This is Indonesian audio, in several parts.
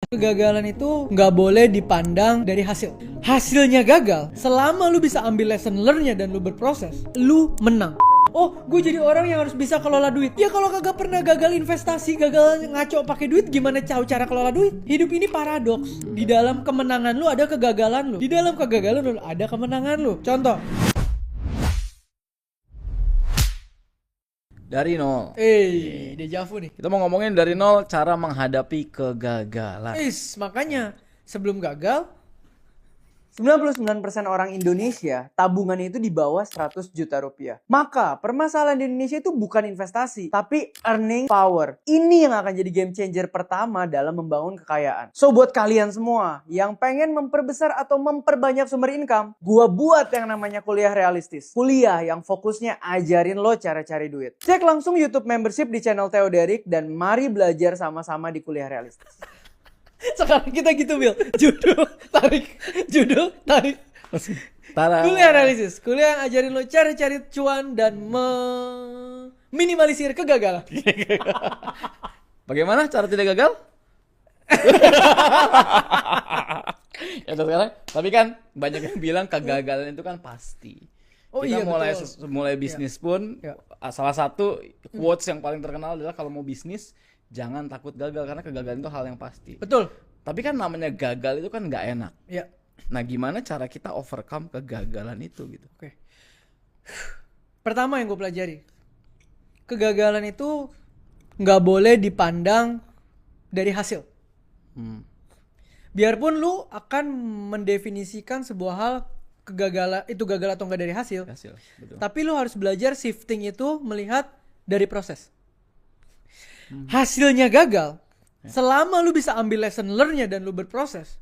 Kegagalan itu nggak boleh dipandang dari hasil. Hasilnya gagal, selama lu bisa ambil lesson learn-nya dan lu berproses, lu menang. Oh, gue jadi orang yang harus bisa kelola duit. Ya kalau kagak pernah gagal investasi, gagal ngaco pakai duit, gimana cara kelola duit? Hidup ini paradoks. Di dalam kemenangan lu ada kegagalan lu. Di dalam kegagalan lu ada kemenangan lu. Contoh. Dari nol. Dejavu nih. Kita mau ngomongin dari nol cara menghadapi kegagalan. Makanya sebelum gagal 99% orang Indonesia tabungannya itu di bawah 100 juta rupiah. Maka permasalahan di Indonesia itu bukan investasi, tapi earning power. Ini yang akan jadi game changer pertama dalam membangun kekayaan. So buat kalian semua yang pengen memperbesar atau memperbanyak sumber income, gua buat yang namanya kuliah realistis. Kuliah yang fokusnya ajarin lo cara cari duit. Cek langsung YouTube membership di channel Theo Derek dan mari belajar sama-sama di kuliah realistis. sekarang kita gitu, Bil. Judul tarik. Tara. Kuliah realistis. Kuliah yang ajarin lo cara cari cuan dan minimalisir kegagalan. Bagaimana cara tidak gagal? Ya sekarang, tapi kan banyak yang bilang kegagalan itu kan pasti. Oh Kita iya, mulai bisnis pun salah satu quotes yang paling terkenal adalah kalau mau bisnis jangan takut gagal karena kegagalan itu hal yang pasti. Betul. Tapi kan namanya gagal itu kan nggak enak. Iya. Nah, gimana cara kita overcome kegagalan itu gitu? Oke. Pertama yang gue pelajari, kegagalan itu nggak boleh dipandang dari hasil. Biarpun lu akan mendefinisikan sebuah hal kegagalan itu gagal atau enggak dari hasil. Betul. Tapi lu harus belajar shifting itu melihat dari proses. Hasilnya gagal, selama lu bisa ambil lesson learn-nya dan lu berproses,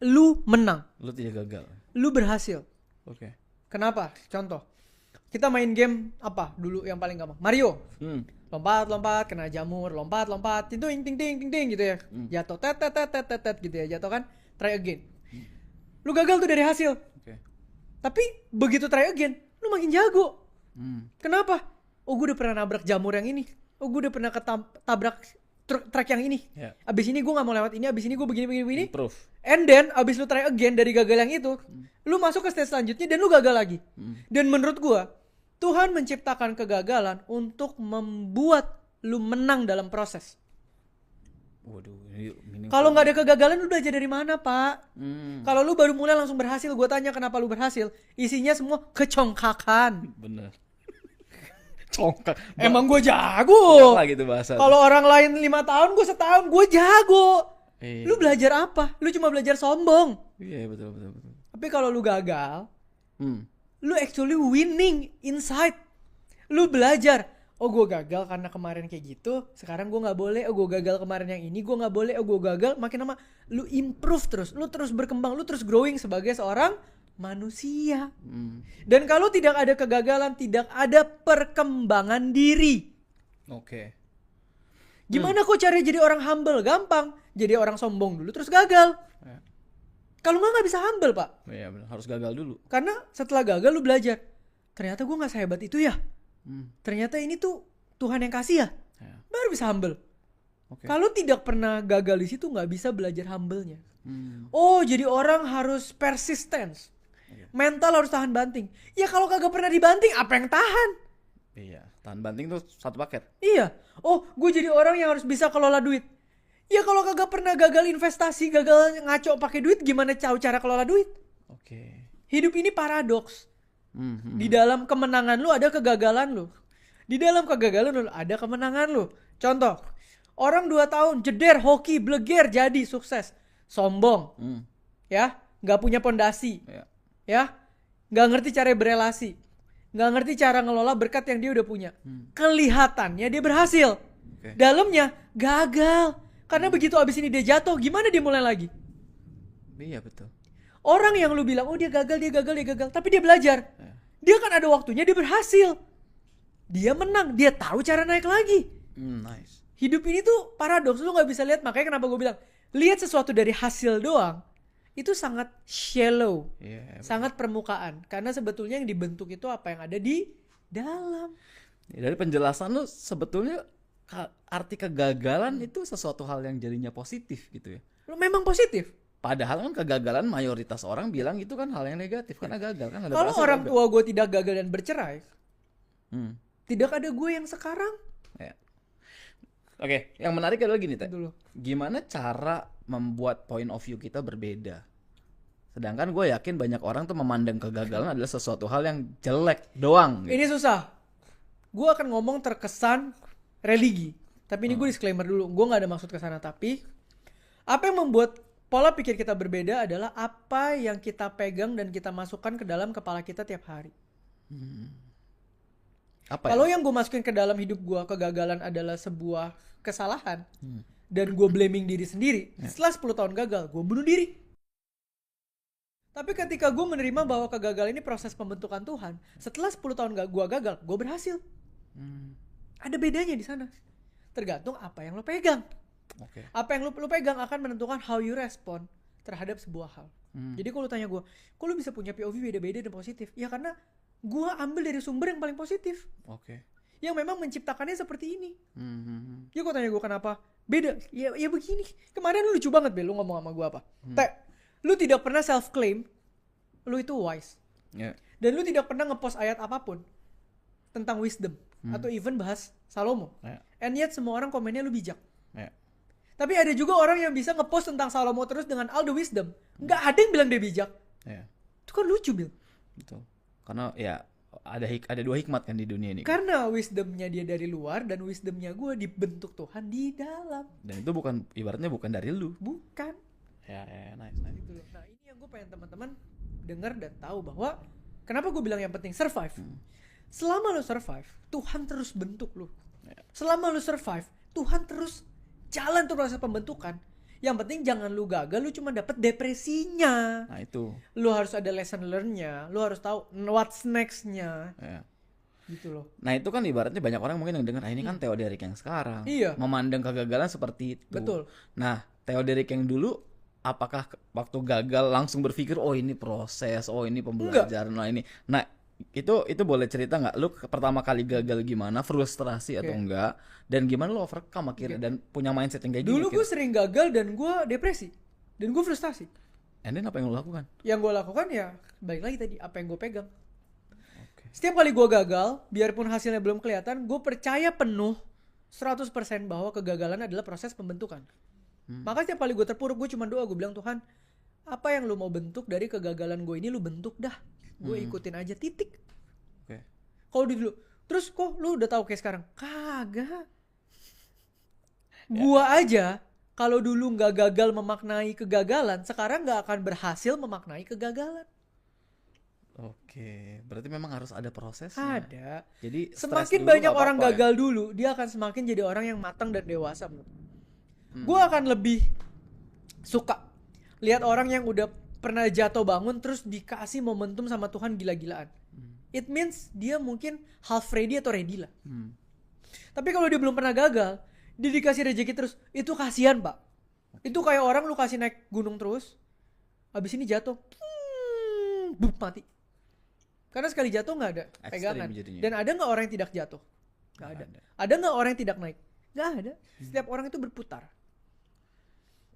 lu menang. Lu tidak gagal. Lu berhasil. Oke. Kenapa? Contoh. Kita main game apa dulu yang paling gampang? Mario. Lompat, kena jamur, lompat, ting gitu ya. Jatuh, tet gitu ya. Jatuh kan? Try again. Lu gagal tuh dari hasil. Oke. Tapi begitu try again, lu makin jago. Kenapa? Oh, gue udah pernah nabrak jamur yang ini. Oh, gue udah pernah ketabrak truk yang ini. Abis ini gue gak mau lewat ini, abis ini gue begini. Improve. And then, abis lu try again dari gagal yang itu, lu masuk ke stage selanjutnya dan lu gagal lagi. Dan menurut gue, Tuhan menciptakan kegagalan untuk membuat lu menang dalam proses. Waduh, ini Kalau nggak ada kegagalan, lu belajar dari mana, Pak? Kalau lu baru mulai langsung berhasil, gue tanya kenapa lu berhasil, isinya semua kecongkakan. bener. Congkak. Emang gue jago. Apa gitu bahasa? Kalau orang lain 5 tahun, gue setahun, gue jago. Iya. Lu belajar apa? Lu cuma belajar sombong. Iya, betul. Tapi kalau lu gagal, Hmm. lu actually winning inside. Lu belajar. Oh, gue gagal karena kemarin kayak gitu. Sekarang gue nggak boleh. Oh, gue gagal kemarin yang ini. Gue nggak boleh. Oh, gue gagal. Makin lama, lu improve terus. Lu terus berkembang. Lu terus growing sebagai seorang manusia. Dan kalau tidak ada kegagalan, tidak ada perkembangan diri. Oke. Gimana kok cara jadi orang humble? Gampang. Jadi orang sombong dulu terus gagal. Kalau nggak bisa humble, Pak. Iya, benar. Harus gagal dulu. Karena setelah gagal lu belajar. Ternyata gue nggak sehebat itu ya. Ternyata ini tuh Tuhan yang kasih ya. Baru bisa humble. Oke. Kalau tidak pernah gagal di situ nggak bisa belajar humble-nya. Oh, jadi orang harus persistence. Mental harus tahan banting. Ya kalau kagak pernah dibanting, apa yang tahan? Iya, tahan banting tuh satu paket. Iya. Oh, gue jadi orang yang harus bisa kelola duit. Ya kalau kagak pernah gagal investasi, gagal ngaco pakai duit, gimana cara kelola duit? Oke. Hidup ini paradoks. Di dalam kemenangan lu ada kegagalan lu. Di dalam kegagalan lu ada kemenangan lu. Contoh, orang 2 tahun jeder hoki, bleger jadi sukses. Sombong. Ya, gak punya pondasi. Ya, gak ngerti cara berelasi. Gak ngerti cara ngelola berkat yang dia udah punya. Kelihatannya dia berhasil. Dalamnya gagal. Karena begitu abis ini dia jatuh, gimana dia mulai lagi? Iya, betul. Orang yang lu bilang, oh dia gagal. Tapi dia belajar. Dia kan ada waktunya, dia berhasil. Dia menang, dia tahu cara naik lagi. Nice. Hidup ini tuh paradoks, lu gak bisa lihat. Makanya kenapa gue bilang, lihat sesuatu dari hasil doang, itu sangat shallow. Sangat permukaan. Karena sebetulnya yang dibentuk itu apa yang ada di dalam. Dari penjelasan lu sebetulnya arti kegagalan itu sesuatu hal yang jadinya positif gitu ya. Lu memang positif. Padahal kan kegagalan mayoritas orang bilang itu kan hal yang negatif karena gagal kan ada Kalau berhasil, orang ada. tua gue tidak gagal dan bercerai, Hmm. tidak ada gue yang sekarang. Ya. Oke, yang menarik adalah gini, Teh. Gitu loh. Gimana cara membuat point of view kita berbeda? Sedangkan gue yakin banyak orang tuh memandang kegagalan adalah sesuatu hal yang jelek doang. Gitu. Ini susah. Gue akan ngomong terkesan religi. Tapi ini gue disclaimer dulu. Gue gak ada maksud ke sana. Tapi apa yang membuat pola pikir kita berbeda adalah apa yang kita pegang dan kita masukkan ke dalam kepala kita tiap hari. Apa Kalau ya? yang gue masukin ke dalam hidup gue, kegagalan adalah sebuah kesalahan. Dan gue blaming diri sendiri. Setelah 10 tahun gagal, gue bunuh diri. Tapi ketika gue menerima bahwa kegagalan ini proses pembentukan Tuhan, setelah 10 tahun gue gagal, gue berhasil. Ada bedanya di sana. Tergantung apa yang lo pegang. Oke. Apa yang lo pegang akan menentukan how you respond terhadap sebuah hal. Jadi kalau tanya gue, kok lo bisa punya POV beda-beda dan positif? Ya karena gue ambil dari sumber yang paling positif. Oke. Yang memang menciptakannya seperti ini. Ya kok tanya gue kenapa? Beda. Ya begini. Kemarin lu lucu banget Bel, lu ngomong sama gue apa? Lu tidak pernah self-claim lu itu wise. Ya. Dan lu tidak pernah ngepost ayat apapun tentang wisdom. Atau even bahas Salomo. Ya. And yet semua orang komennya lu bijak. Ya. Tapi ada juga orang yang bisa ngepost tentang Salomo terus dengan all the wisdom. Nggak ada yang bilang dia bijak. Ya. Itu kan lucu Bil. Betul. Karena ya ada dua hikmat kan di dunia ini. Karena wisdomnya dia dari luar dan wisdomnya gue dibentuk Tuhan di dalam. Dan itu bukan ibaratnya bukan dari lu. Bukan. Ya, nice. Gitu loh. Nah ini yang gue pengen teman-teman dengar dan tahu bahwa kenapa gue bilang yang penting survive. Selama lu survive, Tuhan terus bentuk lu. Selama lu survive, Tuhan terus jalan tuh proses pembentukan. Yang penting jangan lu gagal, lu cuma dapet depresinya. Nah itu. Lu harus ada lesson learn-nya, lu harus tahu what's next-nya. Ya. Gitu loh. Nah itu kan ibaratnya banyak orang mungkin yang dengar, ini kan Theo Derek yang sekarang. Iya. Memandang kegagalan seperti itu. Betul. Nah Theo Derek yang dulu, apakah waktu gagal langsung berpikir, oh ini proses, oh ini pembelajaran, nah ini. Nah itu boleh cerita nggak? Lu pertama kali gagal gimana? Frustrasi atau enggak? Dan gimana lu overcome akhirnya dan punya mindset yang kayak gini? Dulu gue sering gagal dan gue depresi. Dan gue frustasi. And then apa yang lu lakukan? Yang gue lakukan ya balik lagi tadi apa yang gue pegang. Oke. Setiap kali gue gagal, biarpun hasilnya belum kelihatan, gue percaya penuh 100% bahwa kegagalan adalah proses pembentukan. Maka setiap kali gue terpuruk, gue cuma doa, gue bilang Tuhan, apa yang lu mau bentuk dari kegagalan gue ini lu bentuk dah. Gue ikutin aja titik. Oke. Kalau dulu, terus kok lu udah tahu kayak sekarang? Kagak. Gua aja kalau dulu nggak gagal memaknai kegagalan, sekarang nggak akan berhasil memaknai kegagalan. Oke, berarti memang harus ada prosesnya. Ada. Jadi Semakin stres dulu banyak nggak orang apa-apa gagal dulu, dia akan semakin jadi orang yang matang dan dewasa. Gua akan lebih suka lihat orang yang udah pernah jatuh bangun terus dikasih momentum sama Tuhan gila-gilaan. It means dia mungkin half ready atau ready lah. Tapi kalau dia belum pernah gagal, dia dikasih rezeki terus, itu kasihan Pak. Itu kayak orang lu kasih naik gunung terus, habis ini jatuh, bup, mati. Karena sekali jatuh nggak ada Ekstrim pegangan. jadinya. Dan ada nggak orang yang tidak jatuh? Nggak ada. Ada nggak orang yang tidak naik? Nggak ada. Setiap orang itu berputar.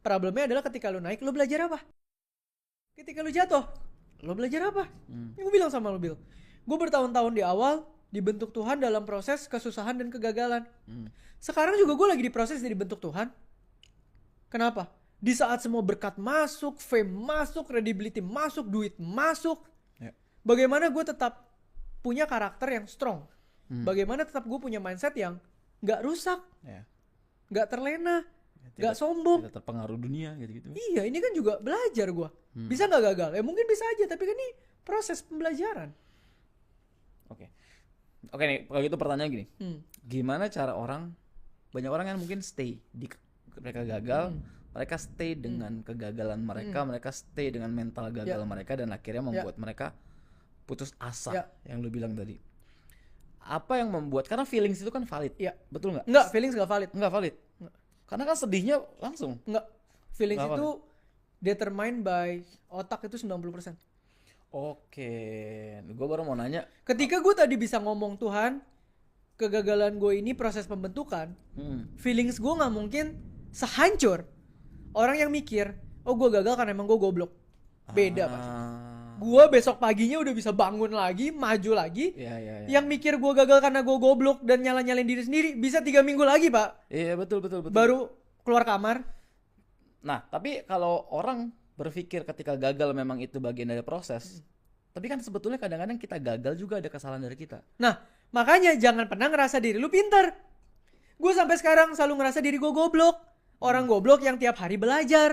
Problemnya adalah ketika lu naik, lu belajar apa? Ketika lu jatuh, lu belajar apa? Yang gue bilang sama lu, Bill. Gue bertahun-tahun di awal dibentuk Tuhan dalam proses kesusahan dan kegagalan. Sekarang juga gue lagi diproses dari bentuk Tuhan. Kenapa? Di saat semua berkat masuk, fame masuk, credibility masuk, duit masuk, bagaimana gue tetap punya karakter yang strong? Bagaimana tetap gue punya mindset yang gak rusak, gak terlena, gak sombong. Tidak terpengaruh dunia gitu-gitu. Iya, ini kan juga belajar gue. Bisa gak gagal? Ya mungkin bisa aja, tapi kan ini proses pembelajaran. Oke nih, kalau gitu pertanyaan gini. Gimana cara banyak orang yang mungkin stay di mereka gagal, mereka stay dengan kegagalan mereka, mereka stay dengan mental gagal mereka dan akhirnya membuat mereka putus asa yang lu bilang tadi. Apa yang membuat, karena feelings itu kan valid. Betul nggak? Enggak, feelings gak valid. Nggak valid. Karena kan sedihnya langsung. Enggak. Feelings Nggak itu determined by otak itu 90%. Oke, gue baru mau nanya. Ketika gue tadi bisa ngomong Tuhan, kegagalan gue ini proses pembentukan, feelings gue nggak mungkin sehancur Orang yang mikir, oh gue gagal karena emang gue goblok. Beda pasti. Ah. Gue besok paginya udah bisa bangun lagi, maju lagi. Iya. Yang mikir gue gagal karena gue goblok dan nyalain diri sendiri, bisa 3 minggu lagi, Pak. Iya, betul. Baru keluar kamar. Nah, tapi kalau orang berpikir ketika gagal memang itu bagian dari proses. Tapi kan sebetulnya kadang-kadang kita gagal juga ada kesalahan dari kita. Nah, makanya jangan pernah ngerasa diri lu pinter. Gue sampai sekarang selalu ngerasa diri gue goblok. Orang goblok yang tiap hari belajar.